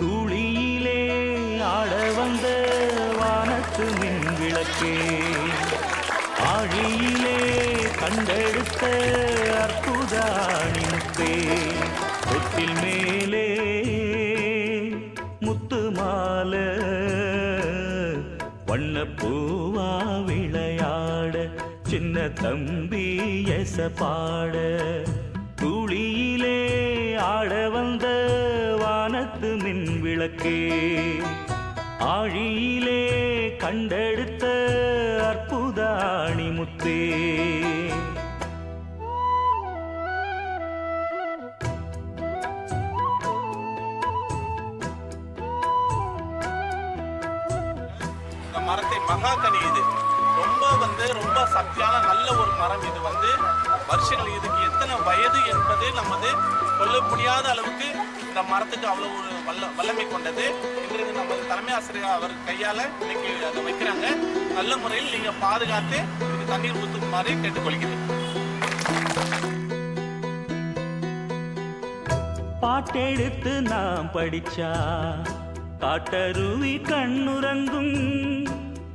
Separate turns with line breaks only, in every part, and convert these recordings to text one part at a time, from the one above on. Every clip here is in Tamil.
துளியிலே ஆட வந்த வானத்து மின் விளக்கே, ஆழியிலே கண்டெடுத்த அற்புதாணி முத்தே, தொட்டில் மேலே முத்து மாலை வண்ணப்பூவா விளையாட, சின்ன தம்பி எச பாட. துளியிலே ஆட வந்த வானத்து மின் விளக்கே, ஆழியிலே கண்டெடுத்த அற்புதாணி முத்தே.
இந்த மரத்தை மகாகனி இது ரொம்ப சக்தியான நல்ல ஒரு மரம். இது வருஷங்கள் இதுக்கு எத்தனை வயது என்பது நமது சொல்ல முடியாத அளவுக்கு இந்த மரத்துக்கு அவ்வளோ ஒரு வல்லமை கொண்டது. இன்றைக்கு நமது தலைமை ஆசிரியர் அவர் கையால் இன்னைக்கு அதை வைக்கிறாங்க. நல்ல முறையில் நீங்கள் பாதுகாத்து இதுக்கு தண்ணீர் ஊற்றுமாறு கேட்டுக்கொள்கிறேன்.
பாட்டெடுத்து நாம் படிச்சா காட்டருவி கண்ணுறங்கும்,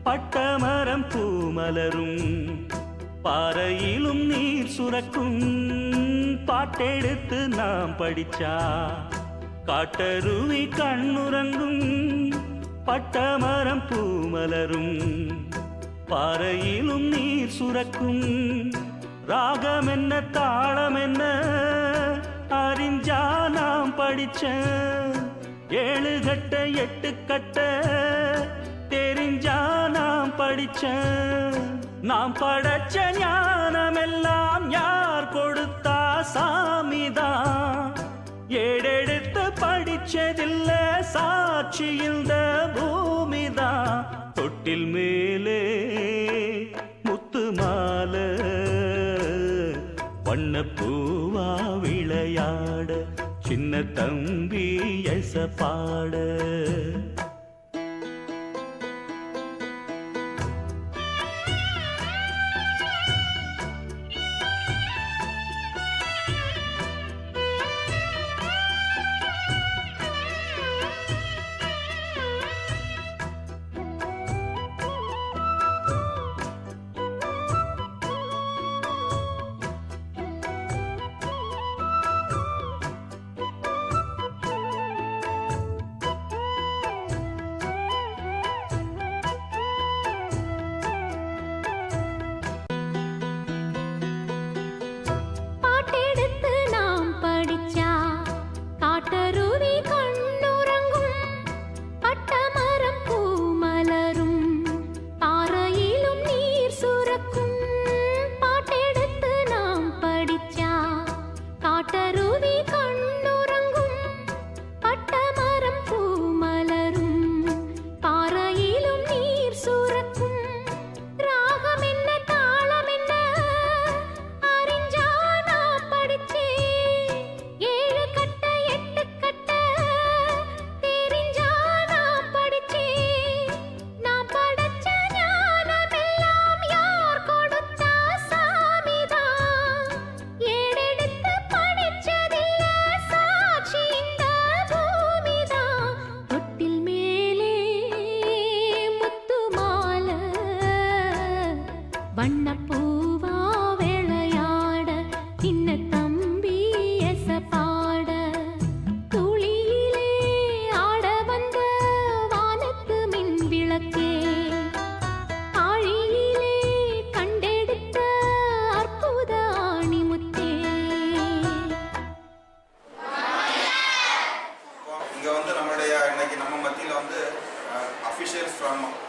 பட்டமரம் பூமலரும், பாறையிலும் நீர் சுரக்கும். பாட்டெடுத்து நாம் படிச்சா காட்டருவி கண்ணுறங்கும், பட்டமரம் பூமலரும், பாறையிலும் நீர் சுரக்கும். ராகம் என்ன தாளம் என்ன அறிஞ்சா நாம் படிச்ச, 7 கட்ட 8 கட்ட தெரிஞ்சா நாம் படிச்ச. நாம் படைச்ச ஞானமெல்லாம் யார் கொடுத்தா? சாமிதான். ஏடெடுத்து படிச்சதில்ல, சாட்சி இந்த பூமிதான். தொட்டில் மேலே முத்து மாலை வண்ணப்பூவா விளையாட, சின்ன தம்பி எச பாட.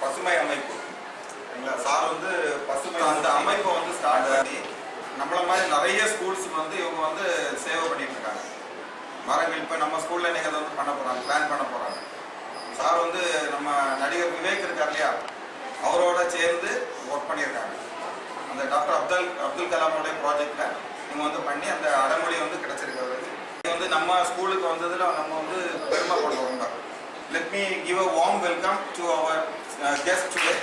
பசுமை அமைப்பு சார் பசுமை அந்த அமைப்பை ஸ்டார்ட் பண்ணி நம்மள மாதிரி நிறைய ஸ்கூல்ஸுக்கு இவங்க சேவை பண்ணிட்டு இருக்காங்க. மரங்கள் இப்போ நம்ம ஸ்கூல்ல இன்னைக்கு அதை பண்ண போறாங்க, பிளான் பண்ண போறாங்க. சார் நம்ம நடிகர் விவேக் இருக்கார் இல்லையா, அவரோட சேர்ந்து ஒர்க் பண்ணியிருக்காங்க. அந்த டாக்டர் அப்துல் கலாமோடைய ப்ராஜெக்ட்ல இவங்க பண்ணி அந்த அடமொழி கிடைச்சிருக்கு. நம்ம Let me give a warm welcome to our guest today.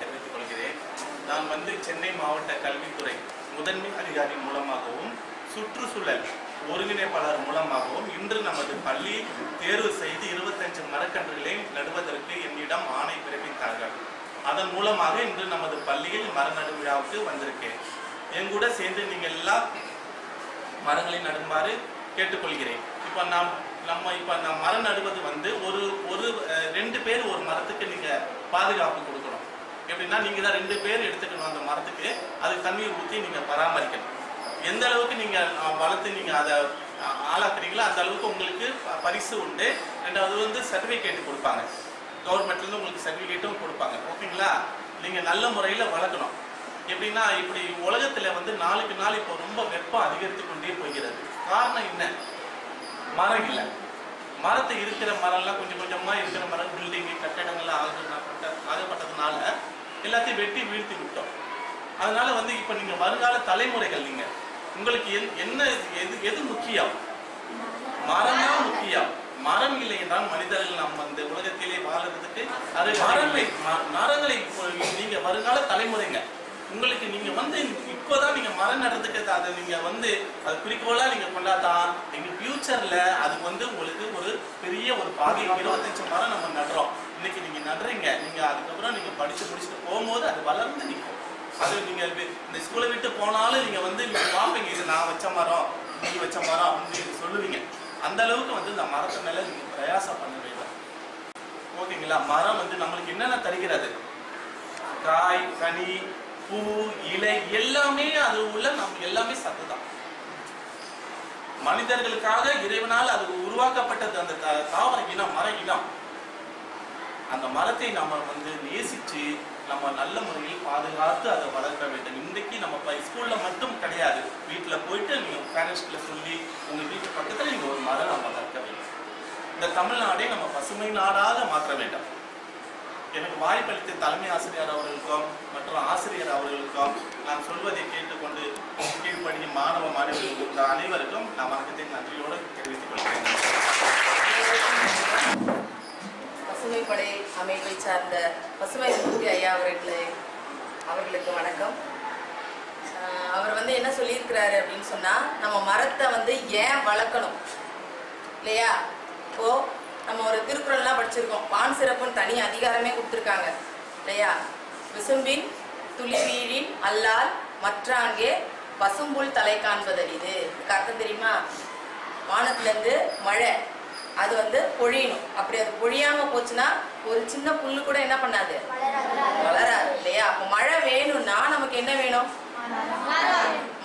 தெரிவித்துக் கொள்கிறேன். நான் சென்னை மாவட்ட கல்வித்துறை முதன்மை அதிகாரி மூலமாகவும் சுற்றுச்சூழல் ஒருங்கிணைப்பாளர் மூலமாகவும் இன்று நமது பள்ளி தேர்வு செய்து 25 மரக்கன்றுகளை நடுவதற்கு என்னிடம் ஆணை பிறப்பித்தார்கள். அதன் மூலமாக இன்று நமது பள்ளியில் மர நடு விழாவுக்கு வந்திருக்கேன். என் கூட சேர்ந்து நீங்கள் எல்லாம் மரங்களை நடுமாறு கேட்டுக்கொள்கிறேன். இப்போ நம்ம மரம் நடுவது ஒரு 2 பேர் ஒரு மரத்துக்கு நீங்கள் பாதுகாப்பு கொடுக்கணும். எப்படின்னா நீங்கள் தான் 2 பேர் எடுத்துக்கணும் அந்த மரத்துக்கு, அதுக்கு தண்ணீர் ஊற்றி நீங்கள் பராமரிக்கணும். எந்த அளவுக்கு நீங்கள் வளர்த்து நீங்கள் அதை ஆளாக்குறீங்களோ அந்த அளவுக்கு உங்களுக்கு பரிசு உண்டு. ரெண்டாவது சர்டிஃபிகேட் கொடுப்பாங்க, கவர்மெண்ட்லேருந்து உங்களுக்கு சர்டிஃபிகேட்டும் கொடுப்பாங்க. ஓகேங்களா? நீங்கள் நல்ல முறையில் வளர்க்கணும். எப்படின்னா இப்படி உலகத்தில் நாளுக்கு நாள் இப்போ ரொம்ப வெப்பம் அதிகரித்து கொண்டே போகிறது. காரணம் என்ன? மரம் இல்லை. மரத்தை இருக்கிற மரம்லாம் கொஞ்சம் கொஞ்சமாக இருக்கிற மரம் பில்டிங்கு கட்டடங்கள்லாம் ஆகப்பட்டதுனால எல்லாத்தையும் வெட்டி வீழ்த்தி விட்டோம். அதனால இப்போ நீங்கள் வருங்கால தலைமுறைகள் நீங்கள் உங்களுக்கு என்ன எது முக்கியம்? மரம் தான் முக்கியம். மரம் இல்லை என்றால் மனிதர்கள் நம்ம உலகத்திலே வாழறதுக்கு அது மரங்களை நீங்கள் வருங்கால தலைமுறைங்க உங்களுக்கு நீங்கள் இப்போதான் நீங்கள் மரம் நடுறதுக்கு அதை நீங்கள் அது குறிக்கோளாக நீங்கள் கொண்டாதான் நீங்கள் ஃபியூச்சரில் அது உங்களுக்கு ஒரு பெரிய ஒரு பாதி 25 மரம் நம்ம நடுறோம். இன்னைக்கு நீங்கள் நடுறீங்க, நீங்கள் அதுக்கப்புறம் நீங்கள் படித்து முடிச்சுட்டு போகும்போது அது வளர்ந்து நிற்கும். அது நீங்கள் இந்த ஸ்கூலை விட்டு போனாலும் நீங்கள் நீங்கள் பார்ப்பீங்க, இது நான் வச்ச மரம், நீ வச்ச மரம் அப்படின்னு நீங்கள் சொல்லுவீங்க. அந்த அளவுக்கு இந்த மரத்து மேலே நீங்கள் பிரயாசம் பண்ண வேண்டும். ஓகேங்களா? மரம் நம்மளுக்கு என்னென்ன தருகிறது? காய், கனி, பூ, இலை எல்லாமே அது உள்ள நம்ம எல்லாமே சத்து தான். மனிதர்களுக்காக இறைவனால் அது உருவாக்கப்பட்டது அந்த தாவர இனம், மர இனம். அந்த மரத்தை நம்ம நேசிச்சு நம்ம நல்ல முறையில் பாதுகாத்து அதை வளர்க்க வேண்டும். இன்றைக்கு நம்ம ஸ்கூல்ல மட்டும் கிடையாது, வீட்டில் போயிட்டு நீங்க பேரண்ட்ஸ்ல சொல்லி உங்க வீட்டு பக்கத்தில் நீங்க ஒரு மரம் நம்ம வளர்க்க வேண்டும். இந்த தமிழ்நாடை நம்ம பசுமை நாடாக மாற்ற வேண்டும். எனக்கு வாய்ப்பளித்த தலைமை ஆசிரியர் அவர்களுக்கும் மற்றும் ஆசிரியர் அவர்களுக்கும் நான் சொல்வதை கேட்டுக்கொண்டு கீழ்ப்படியும் மாணவ மாணவிகளுக்கு அனைவருக்கும் நான் வணக்கத்தை நன்றியோடு தெரிவித்துக் கொள்கிறேன்.
பசுமைப்படை அமைப்பை சார்ந்த பசுமை மூர்த்தி ஐயா அவர்களுக்கு வணக்கம். அவர் என்ன சொல்லியிருக்கிறாரு அப்படின்னு சொன்னால், நம்ம மரத்தை ஏன் வளர்க்கணும் இல்லையா? இப்போ நம்ம ஒரு திருக்குறள்லாம் படிச்சிருக்கோம், பான் சிறப்புன்னு தனி அதிகாரமே கொடுத்துருக்காங்க இல்லையா? விசும்பின் துளி வீழின் அல்லால் மற்றாங்கே பசும்புல் தலை காண்பதறிது. இதுக்கு அர்த்தம் தெரியுமா? வானத்துலேருந்து மழை அது பொழியணும். அப்படி அது பொழியாமல் போச்சுன்னா ஒரு சின்ன புல்லு கூட என்ன பண்ணாது, வளராது இல்லையா? அப்போ மழை வேணும்னா நமக்கு என்ன வேணும்?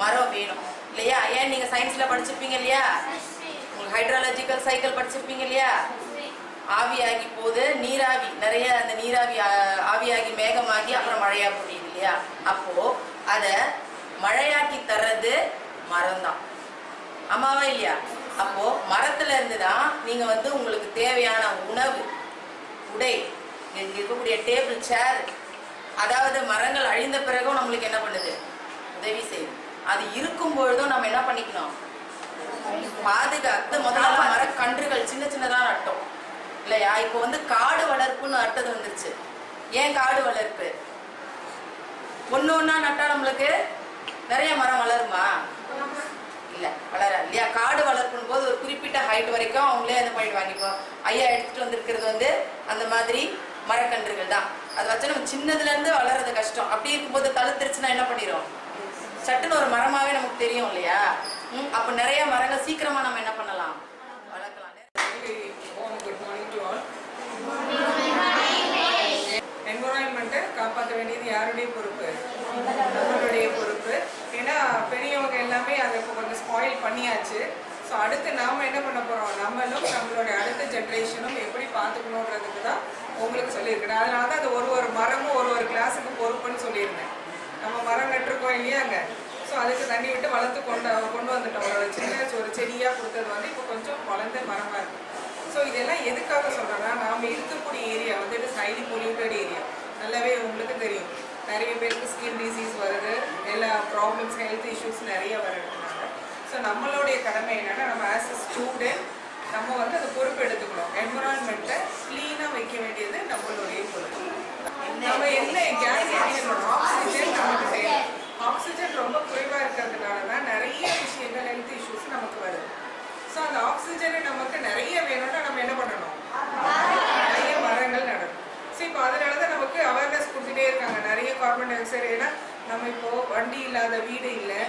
மரம் வேணும் இல்லையா? ஏன் நீங்கள் சயின்ஸில் படிச்சிருப்பீங்க இல்லையா? உங்களுக்கு ஹைட்ராலஜிக்கல் சைக்கிள் படிச்சிருப்பீங்க இல்லையா? ஆவியாகி போது நீராவி, நிறைய அந்த நீராவி ஆவியாகி மேகமாகி அப்புறம் மழையா பொழியுது இல்லையா? அப்போ அதை மழையாக்கி தர்றது மரம் தான். ஆமாவா இல்லையா? அப்போ மரத்துல இருந்து தான் நீங்க உங்களுக்கு தேவையான உணவு, உடை, இங்க இருக்கக்கூடிய டேபிள், சேர், அதாவது மரங்கள் அழிந்த பிறகும் நம்மளுக்கு என்ன பண்ணுது? உதவி செய்யுது. அது இருக்கும் பொழுதும் நம்ம என்ன பண்ணிக்கணும்? பாதுகாத்து முதல்ல மரக்கன்றுகள் சின்ன சின்னதான் நட்டோம் இல்லையா? இப்போ காடு வளர்ப்புன்னு அர்த்தம் வந்துருச்சு. ஏன் காடு வளர்ப்பு? ஒன்னா நட்டா நம்மளுக்கு நிறைய மரம் வளருமா? இல்ல, வளராது இல்லையா? காடு வளர்ப்பும் போது ஒரு குறிப்பிட்ட ஹைட் வரைக்கும் அவங்களே அந்த பாயிண்ட் வாங்கிப்போம். ஐயா எடுத்துட்டு வந்திருக்கிறது அந்த மாதிரி மரக்கன்றுகள் தான். அதை வச்சு நம்ம சின்னதுல இருந்து வளர்றது கஷ்டம். அப்படி இருக்கும்போது தழுத்துருச்சுன்னா என்ன பண்ணிடும்? சட்டுன்னு ஒரு மரமாவே நமக்கு தெரியும் இல்லையா? அப்ப நிறைய மரங்கள் சீக்கிரமா நம்ம என்ன பண்ணலாம்? வளர்க்கலாம்.
என்விரான்மெண்ட்டை காப்பாற்ற வேண்டியது யாருடைய பொறுப்பு? நம்மளுடைய பொறுப்பு. ஏன்னா பெரியவங்க எல்லாமே அதை இப்போ கொஞ்சம் ஸ்பாயில் பண்ணியாச்சு. ஸோ அடுத்து நாம் என்ன பண்ண போகிறோம்? நம்மளும் நம்மளுடைய அடுத்த ஜென்ரேஷனும் எப்படி பார்த்துக்கணுன்றதுக்கு தான் உங்களுக்கு சொல்லியிருக்கேன். அதனால தான் அது ஒரு மரமும் ஒரு கிளாஸுக்கு பொறுப்புன்னு சொல்லியிருந்தேன். நம்ம மரம் நட்டுருக்கோம் இல்லையாங்க? ஸோ அதுக்கு தண்ணி விட்டு வளர்த்து கொண்டு வந்துட்டோம். ஒரு செடியாக கொடுத்தது இப்போ கொஞ்சம் வளர்ந்த மரமாக இருக்குது. ஸோ இதெல்லாம் எதுக்காக சொல்கிறேன்னா, நாம் இருக்கக்கூடிய area it's highly polluted area. நல்லாவே உங்களுக்கு தெரியும், நிறைய பேருக்கு ஸ்கின் டிசீஸ் வருது, எல்லா ப்ராப்ளம்ஸ், ஹெல்த் இஷ்யூஸ் நிறைய வரதுனால. ஸோ ஸோ நம்மளுடைய கடமை என்னன்னா நம்ம ஆஸ் அ ஸ்டூடெண்ட் நம்ம வந்து அந்த பொறுப்பு எடுத்துக்கணும். என்விரான்மெண்ட்டை க்ளீனாக வைக்க வேண்டியது நம்மளுடைய பொறுப்பு. நம்ம என்ன கேஸ் ஆக்சிஜன் நமக்கு தேவை. ஆக்சிஜன் ரொம்ப குறைவாக இருக்கிறதுனால தான் நிறைய விஷயங்கள் ஹெல்த் இஷ்யூஸ் நமக்கு வருது. ஸோ அந்த ஆக்சிஜனை நமக்கு நிறைய வேணும்னா நம்ம என்ன பண்ணணும், நிறைய மரங்கள் நடணும். ஸோ இப்போ அதனால தான் நமக்கு அவேர்னஸ் கொடுத்துட்டே இருக்காங்க நிறைய கார்பன் டை ஆக்சைடு. ஏன்னா நம்ம இப்போது வண்டி இல்லாத வீடு இல்லை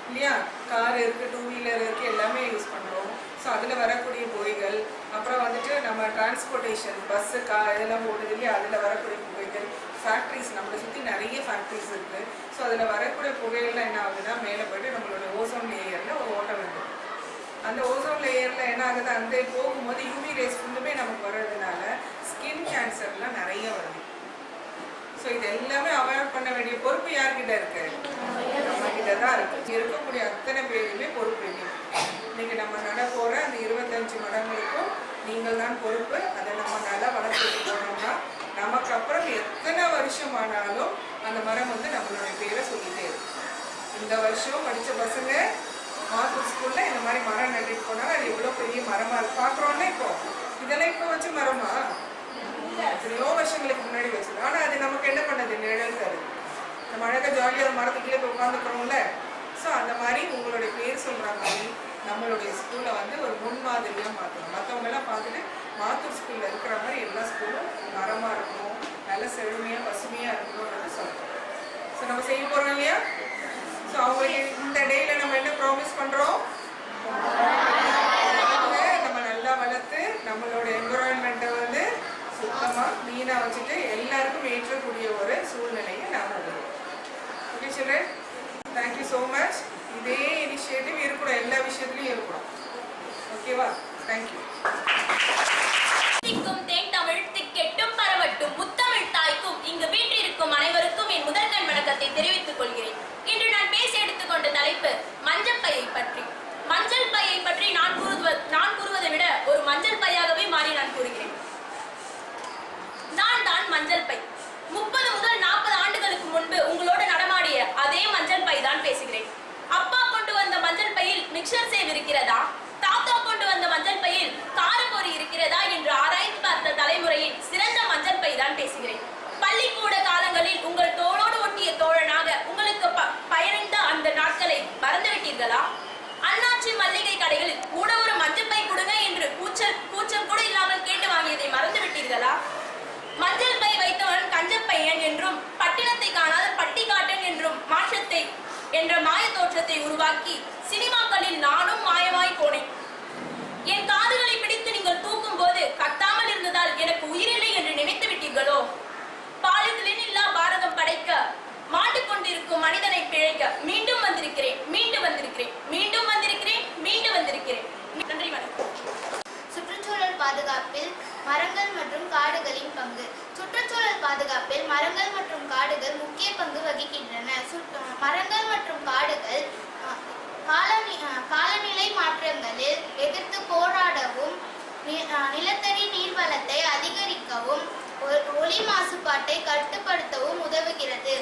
இல்லையா, கார் இருக்குது, 2 வீலர் இருக்குது, எல்லாமே யூஸ் பண்ணுறோம். ஸோ அதில் வரக்கூடிய புகைகள், அப்புறம் வந்துட்டு நம்ம டிரான்ஸ்போர்ட்டேஷன் பஸ்ஸு இதெல்லாம் ஓடுது இல்லையா, அதில் வரக்கூடிய புகைகள், ஃபேக்ட்ரிஸ் நம்மளை சுற்றி நிறைய ஃபேக்ட்ரிஸ் இருக்குது. ஸோ அதில் வரக்கூடிய புகைகள்லாம் என்ன ஆகுதுன்னா மேலே போய்ட்டு நம்மளோட ஓசோன் லேயரில் ஒரு ஓட்டம் இருக்குது. அந்த ஓசோன் லேயரில் என்ன ஆகுது, அந்த போகும்போது யூவி ரேஸ் ஃபுல்லுமே நமக்கு வர்றதுனால ஸ்கின் கேன்சர்லாம் நிறைய வருது. ஸோ இது எல்லாமே அவாய்ட் பண்ண வேண்டிய பொறுப்பு யார்கிட்ட இருக்கு, நம்ம கிட்ட தான் இருக்கு. இருக்கக்கூடிய அத்தனை பேருமே பொறுப்பு இல்லை. இன்னைக்கு நம்ம நட போகிற அந்த 25 மரங்களுக்கும் நீங்கள் தான் பொறுப்பு. அதை நம்ம நல்லா வளர்த்துட்டு போனோம்னா நமக்கு அப்புறம் எத்தனை வருஷம் ஆனாலும் அந்த மரம் வந்து நம்மளுடைய பேரை சொல்லிட்டே இருக்கும். இந்த வருஷம் படித்த பசங்க மாத்தூர் ஸ்கூலில் இந்த மாதிரி மரம் நட்டுட்டு போனாங்க. அது எவ்வளோ பெரிய மரமாக இருக்கு பார்க்குறோன்னா. இப்போ இதெல்லாம் இப்போ வச்ச மரமா, எத்தனையோ வருஷங்களுக்கு முன்னாடி வச்சது. ஆனால் அது நமக்கு என்ன பண்ணது, நிழல் தருது. நம்ம அழகாக ஜாலியாக மரத்துக்குள்ளே போய் உட்காந்துக்கிறோம்ல. ஸோ அந்த மாதிரி உங்களுடைய பேர் சொல்கிற மாதிரி நம்மளுடைய ஸ்கூலை வந்து ஒரு முன்மாதிரியாக மாற்றணும். மற்றவங்கெல்லாம் பார்த்துட்டு மாத்தூர் ஸ்கூலில் இருக்கிற மாதிரி எல்லா ஸ்கூலும் மரமாக இருக்கணும், நல்ல செழுமையாக பசுமையாக இருக்கணும்ன்றது சொல்கிறோம். ஸோ நம்ம செய்ய போகிறோம் இல்லையா. ஸோ அவங்களுக்கு இந்த டேயில் நம்ம என்ன ப்ராமிஸ் பண்ணுறோம், நம்ம நல்லா வளர்த்து நம்மளோட என்விரான்மெண்ட்டை வந்து சுத்தமாக க்ளீனாக வச்சுட்டு எல்லாருக்கும் ஏற்றக்கூடிய ஒரு சூழ்நிலையை நாம் உருவாக்குவோம். Okay children, thank you so much. இதே இனிஷியேட்டிவ் இருக்கணும், எல்லா விஷயத்துலையும் இருக்கணும். ஓகேவா, தேங்க்யூ.
தேன் தமிழ் திக்கெட்டும் பரவட்டும் முத்தமிழ் தாய்க்கும் இங்கு வீற்றிருக்கும் அனைவருக்கும் என் முதற்கண் வணக்கத்தை தெரிவித்துக் கொள்கிறேன். இன்று நான் பேச எடுத்துக்கொண்ட தலைப்பு மஞ்சள் பையை பற்றி. மஞ்சள் பையை பற்றி நான் கூறுவதை விட ஒரு மஞ்சள் பையாகவே மாறி நான் கூறுகிறேன். நான் தான் மஞ்சள் பை. 30 முதல் 40 ஆண்டுகளுக்கு முன்பு உங்களோடு நடமாடிய அதே மஞ்சள் பை தான் பேசுகிறேன். அப்பா கொண்டு வந்த மஞ்சள் பையில் மிக்சர் சேவ் இருக்கிறதா, தாத்தா கொண்டு வந்த மஞ்சள் பையில் காரப்பொரி இருக்கிறதா என்று ஆராய்ந்து பார்த்த தலைமுறையின் சிறந்த மஞ்சள் பை தான் பேசுகிறேன். பள்ளிக்கூட காலங்களில் உங்கள் தோளோடு ஒட்டிய தோழனாக உங்களுக்கு பயணித்த அந்த நாட்களை மறந்துவிட்டீர்களா? அண்ணாச்சி மல்லிகை கடைகளில் கூட ஒரு மஞ்சள் பை கொடுங்க என்று கூச்சல் கூட இல்லாமல் கேட்டு வாங்கியதை மறந்து விட்டீர்களா? மஞ்சள் பை வைத்தவன் கஞ்சப்பையன் என்றும் பட்டினத்தை காணாத பட்டிக்காட்டன் என்றும் மாற்றத்தை என்ற மாய தோற்றத்தை உருவாக்கி சினிமாக்களில் நானும் மாயமாய் போனேன். என் காதுகளை பிடித்து நீங்கள் தூக்கும் போது கத்தாமல் இருந்ததால் எனக்கு உயிரில்லை என்று நினைத்து விட்டீர்களோ? பாலித்தலின் இல்லா பாரதம் படைக்க மாட்டிக்கொண்டிருக்கும் மனிதனை பிழைக்க மீண்டும் வந்திருக்கிறேன், மீண்டும் வந்திருக்கிறேன், மீண்டும் வந்திருக்கிறேன், மீண்டும் வந்திருக்கிறேன். நன்றி, வணக்கம்.
சுற்றுச்சூழல் பாதுகாப்பில் மரங்கள் மற்றும் காடுகளின் பங்கு. சுற்றுச்சூழல் பாதுகாப்பில் மரங்கள் மற்றும் காடுகள் முக்கிய பங்கு வகிக்கின்றன. மரங்கள் மற்றும் காடுகள் காலநிலை மாற்றங்களில் எதிர்த்து போராடவும், நிலத்தடி நீர்வளத்தை அதிகரிக்கவும், ஒலி மாசுபாட்டை கட்டுப்படுத்தவும் உதவுகிறது.